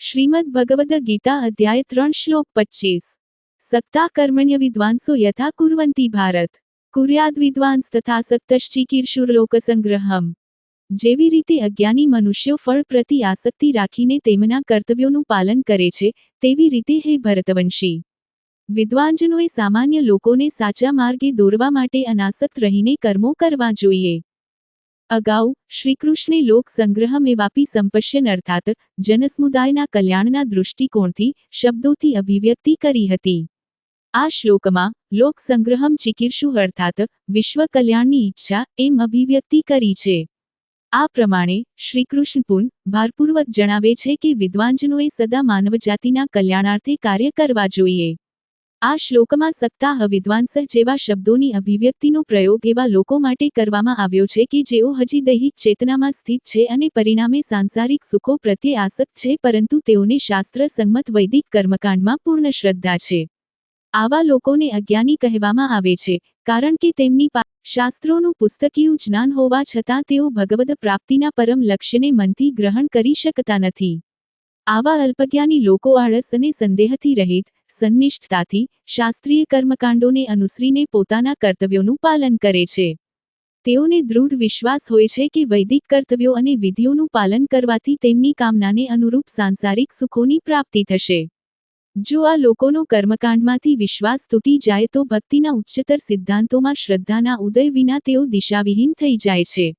શ્રીમદ્ ભગવદ ગીતા અધ્યાય 3 શ્લોક 25 સક્તા કર્મણ્ય વિદ્વાંસો યથા કુર્વન્તિ ભારત કુર્યાદ વિદ્વાંસ તથા સક્તશ્ચિકીર્ષુર્લોકસંગ્રહમ। જેવી રીતે અજ્ઞાની મનુષ્યો ફળ પ્રતિ આસક્તિ રાખીને તેમના કર્તવ્યોનું પાલન કરે છે, તેવી રીતે હે ભરતવંશી વિદ્વાનજનોએ સામાન્ય લોકોને સાચા માર્ગે દોરવા માટે અનાસક્ત રહીને કર્મો કરવા જોઈએ। અગાઉ શ્રીકૃષ્ણે લોક સંગ્રહમ એવાપી સંપશ્યન અર્થાત જનસમુદાયના કલ્યાણના દૃષ્ટિકોણથી શબ્દોથી અભિવ્યક્તિ કરી હતી। આ શ્લોકમાં લોક સંગ્રહમ ચિકીર્ષુ અર્થાત વિશ્વ કલ્યાણની ઈચ્છા એમ અભિવ્યક્તિ કરી છે। આ પ્રમાણે શ્રીકૃષ્ણ ભારપૂર્વક જણાવે છે કે વિદ્વાનજનોએ સદા માનવજાતિના કલ્યાણાર્થે કાર્ય કરવા જોઈએ। આ શ્લોકમાં સક્તાહ વિદ્વાંસઃ જેવા શબ્દોની અભિવ્યક્તિનો પ્રયોગ એવા લોકો માટે કરવામાં આવ્યો છે કે જેઓ હજી દૈહિક ચેતનામાં સ્થિત છે અને પરિણામે સાંસારિક સુખો પ્રત્યે આસક્ત છે, પરંતુ તેઓને શાસ્ત્ર સંમત વૈદિક કર્મકાંડમાં પૂર્ણ શ્રદ્ધા છે। આવા લોકોને અજ્ઞાની કહેવામાં આવે છે, કારણ કે તેમની પાસે શાસ્ત્રોનું પુસ્તકીયું જ્ઞાન હોવા છતાં તેઓ ભગવદ પ્રાપ્તિના પરમ લક્ષ્યને મનથી ગ્રહણ કરી શકતા નથી। આવા અલ્પજ્ઞાની લોકો આળસ અને સંદેહથી રહિત સંનિષ્ઠતાથી શાસ્ત્રીય કર્મકાંડોને અનુસરીને પોતાના કર્તવ્યોનું પાલન કરે છે। તેઓને દૃઢ વિશ્વાસ હોય છે કે વૈદિક કર્તવ્યો અને વિધિઓનું પાલન કરવાથી તેમની કામનાને અનુરૂપ સાંસારિક સુખોની પ્રાપ્તિ થશે। જો આ લોકોનો કર્મકાંડમાંથી વિશ્વાસ તૂટી જાય તો ભક્તિના ઉચ્ચતર સિદ્ધાંતોમાં શ્રદ્ધાના ઉદય વિના તેઓ દિશાવિહીન થઈ જાય છે।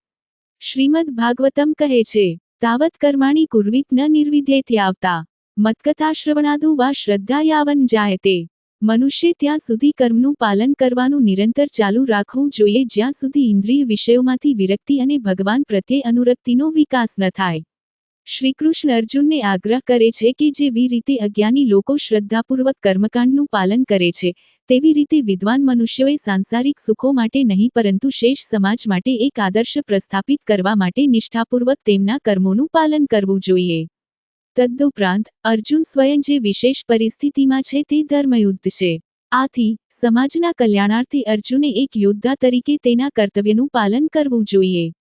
શ્રીમદ્ ભાગવતમ કહે છે, તાવત કર્માણી કુર્વીત ન નિર્વિધેત્યાવતા મત્કથાશ્રવણાદુ વા શ્રદ્ધા યાવન જાયતે। મનુષ્ય ત્યાં સુધી કર્મનું પાલન કરવાનું નિરંતર ચાલુ રાખવું જોઈએ જ્યાં સુધી ઇન્દ્રિય વિષયોમાંથી વિરક્તિ અને ભગવાન પ્રત્યે અનુરક્તિનો વિકાસ ન થાય। શ્રીકૃષ્ણ અર્જુનને આગ્રહ કરે છે કે જેવી રીતે અજ્ઞાની લોકો શ્રદ્ધાપૂર્વક કર્મકાંડનું પાલન કરે છે, તેવી રીતે વિદ્વાન મનુષ્યોએ સાંસારિક સુખો માટે નહીં પરંતુ શેષ સમાજ માટે એક આદર્શ પ્રસ્થાપિત કરવા માટે નિષ્ઠાપૂર્વક તેમના કર્મોનું પાલન કરવું જોઈએ। તદુપરાંત અર્જુન સ્વયં જે વિશેષ પરિસ્થિતિમાં છે તે ધર્મયુદ્ધ છે। આથી સમાજના કલ્યાણાર્થે અર્જુને એક યોદ્ધા તરીકે તેના કર્તવ્યનું પાલન કરવું જોઈએ।